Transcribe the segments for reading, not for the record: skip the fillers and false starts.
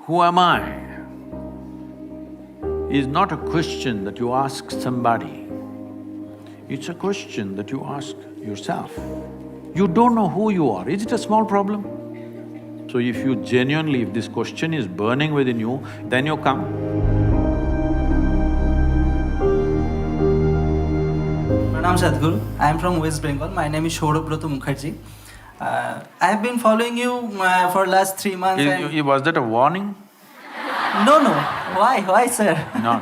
Who am I is not a question that you ask somebody, it's a question that you ask yourself. You don't know who you are, is it a small problem? So if you genuinely, if this question is burning within you, then you come. Pranam Sadhguru, I am from West Bengal. My name is Shourabroto Mukherjee. I have been following you for last 3 months. Was that a warning? No, no. Why, sir? No.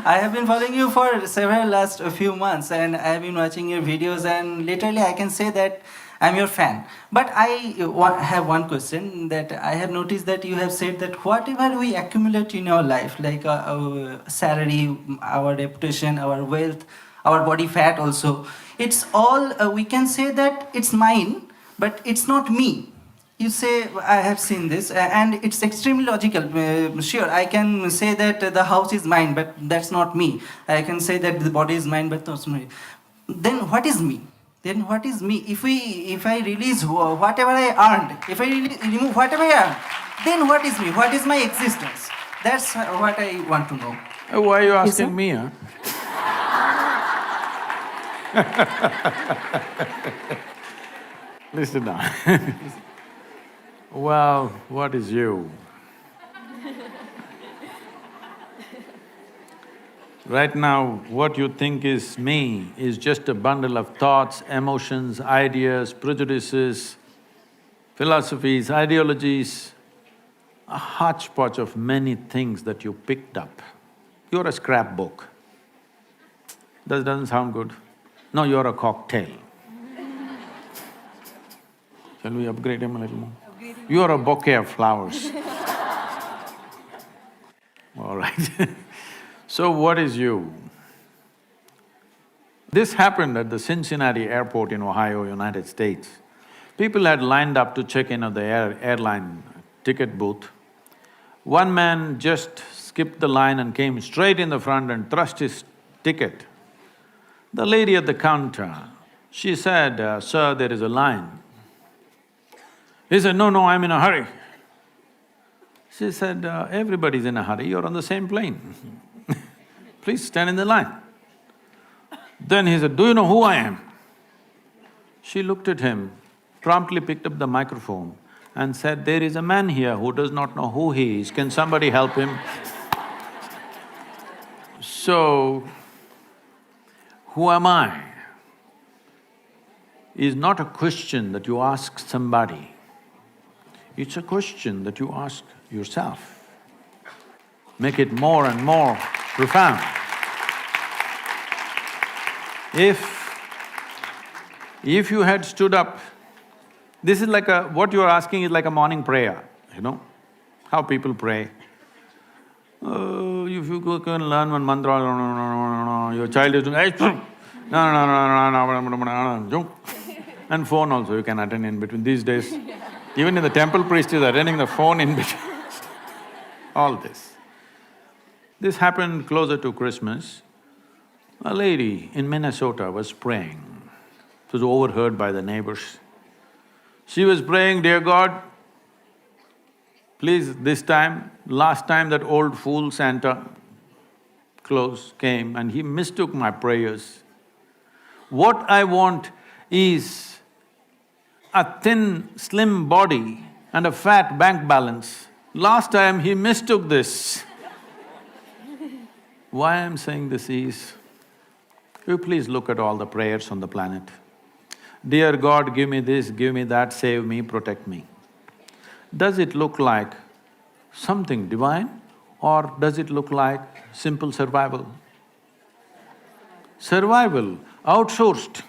I have been following you for several last few months, and I have been watching your videos, and literally I can say that I'm your fan. But I have one question that I have noticed that you have said that whatever we accumulate in our life, like our salary, our reputation, our wealth, our body fat also, it's all, we can say that it's mine, but it's not me. You say, I have seen this, and it's extremely logical. Sure, I can say that the house is mine, but that's not me. I can say that the body is mine, but that's not me. Then what is me? Then what is me? If I release whatever I earned, if I remove whatever I earned, then what is me? What is my existence? That's what I want to know. Why are you Yes, sir? asking me, huh? Listen now. Well, what is you? Right now, what you think is me is just a bundle of thoughts, emotions, ideas, prejudices, philosophies, ideologies, a hodgepodge of many things that you picked up. You're a scrapbook. That doesn't sound good. No, you're a cocktail. Shall we upgrade him a little more? You're a bouquet of flowers. All right. So what is you? This happened at the Cincinnati airport in Ohio, United States. People had lined up to check in at the airline ticket booth. One man just skipped the line and came straight in the front and thrust his ticket. The lady at the counter, she said, "Sir, there is a line." He said, "No, I'm in a hurry." She said, "Everybody's in a hurry, you're on the same plane. Please stand in the line." Then he said, "Do you know who I am?" She looked at him, promptly picked up the microphone and said, "There is a man here who does not know who he is, can somebody help him?" So, who am I is not a question that you ask somebody, it's a question that you ask yourself. Make it more and more profound. If you had stood up, this is like what you are asking is like a morning prayer, you know, how people pray. If you can learn one mantra, your child is doing, and phone also you can attend in between these days. Even in the temple, priest is attending the phone in between. All this. This happened closer to Christmas. A lady in Minnesota was praying. It was overheard by the neighbors. She was praying, "Dear God, please this time, last time that old fool Santa Claus came and he mistook my prayers. What I want is a thin, slim body and a fat bank balance. Last time he mistook this." Why I'm saying this is, you please look at all the prayers on the planet. Dear God, give me this, give me that, save me, protect me. Does it look like something divine or does it look like simple survival? Survival outsourced.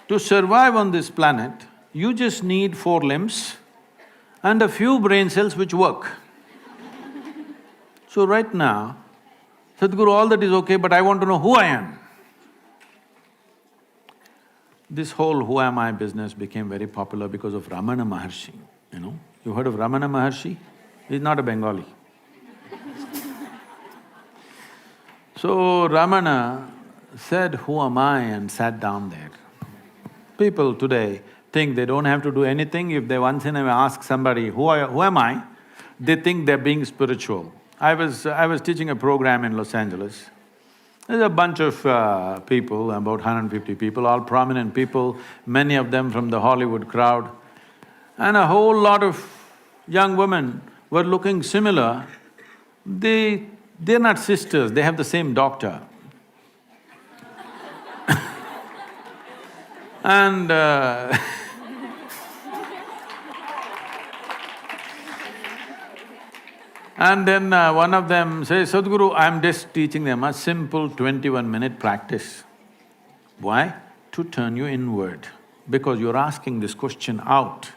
To survive on this planet, you just need 4 limbs and a few brain cells which work. So right now, Sadhguru, all that is okay, but I want to know who I am. This whole who am I business became very popular because of Ramana Maharshi, you know. You heard of Ramana Maharshi? He's not a Bengali. So Ramana said, "Who am I?" and sat down there. People today think they don't have to do anything. If they once in a while ask somebody, who am I? They think they're being spiritual. I was teaching a program in Los Angeles. There's a bunch of people, about 150 people, all prominent people, many of them from the Hollywood crowd. And a whole lot of young women were looking similar. They're not sisters, they have the same doctor. And and then one of them says, Sadhguru, I'm just teaching them a simple 21-minute practice. Why? To turn you inward. Because you're asking this question out.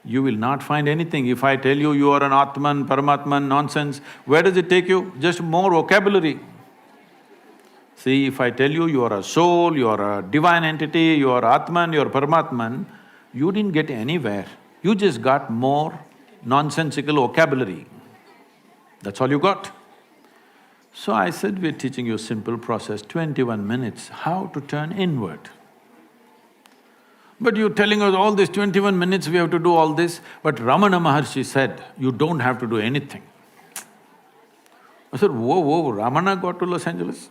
You will not find anything. If I tell you you are an Atman, Paramatman, nonsense, where does it take you? Just more vocabulary. See, if I tell you you are a soul, you are a divine entity, you are Atman, you are Paramatman, you didn't get anywhere. You just got more nonsensical vocabulary. That's all you got. So I said, we're teaching you a simple process, 21 minutes, how to turn inward. But you're telling us all this 21 minutes we have to do all this, but Ramana Maharshi said, you don't have to do anything. I said, whoa, Ramana got to Los Angeles?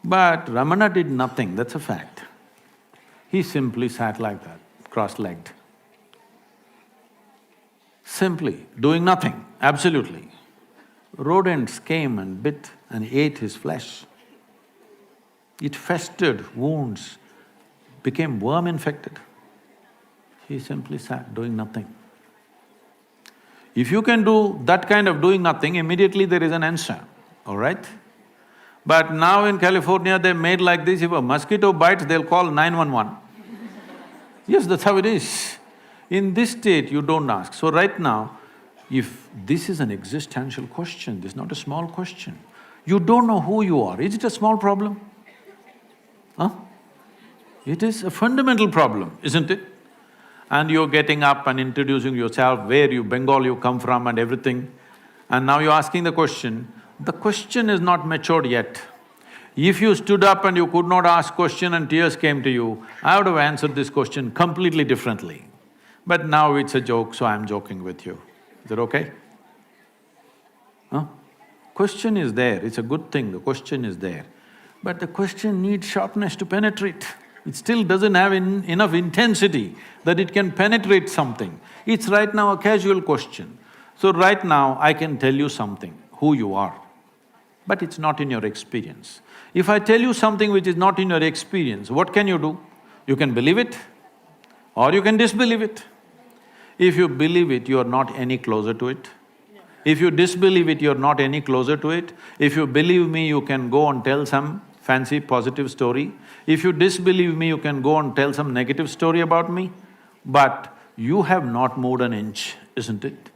But Ramana did nothing, that's a fact. He simply sat like that, cross-legged. Simply doing nothing, absolutely. Rodents came and bit and ate his flesh. It festered wounds, became worm-infected. He simply sat doing nothing. If you can do that kind of doing nothing, immediately there is an answer, all right? But now in California, they made like this, if a mosquito bites, they'll call 911. Yes, that's how it is. In this state, you don't ask. So right now, if this is an existential question, this is not a small question. You don't know who you are, is it a small problem? Huh? It is a fundamental problem, isn't it? And you're getting up and introducing yourself, where you… Bengal you come from and everything, and now you're asking the question is not matured yet. If you stood up and you could not ask question and tears came to you, I would have answered this question completely differently. But now it's a joke, so I'm joking with you. Is that okay? Huh? Question is there, it's a good thing, the question is there. But the question needs sharpness to penetrate. It still doesn't have enough intensity that it can penetrate something. It's right now a casual question. So right now, I can tell you something, who you are, but it's not in your experience. If I tell you something which is not in your experience, what can you do? You can believe it or you can disbelieve it. If you believe it, you are not any closer to it. If you disbelieve it, you are not any closer to it. If you believe me, you can go and tell some fancy positive story. If you disbelieve me, you can go and tell some negative story about me. But you have not moved an inch, isn't it?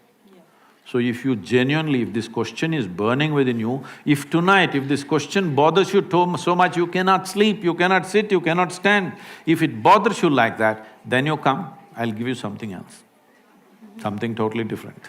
So if you genuinely, if this question is burning within you, if tonight, if this question bothers you so much you cannot sleep, you cannot sit, you cannot stand, if it bothers you like that, then you come, I'll give you something else, something totally different.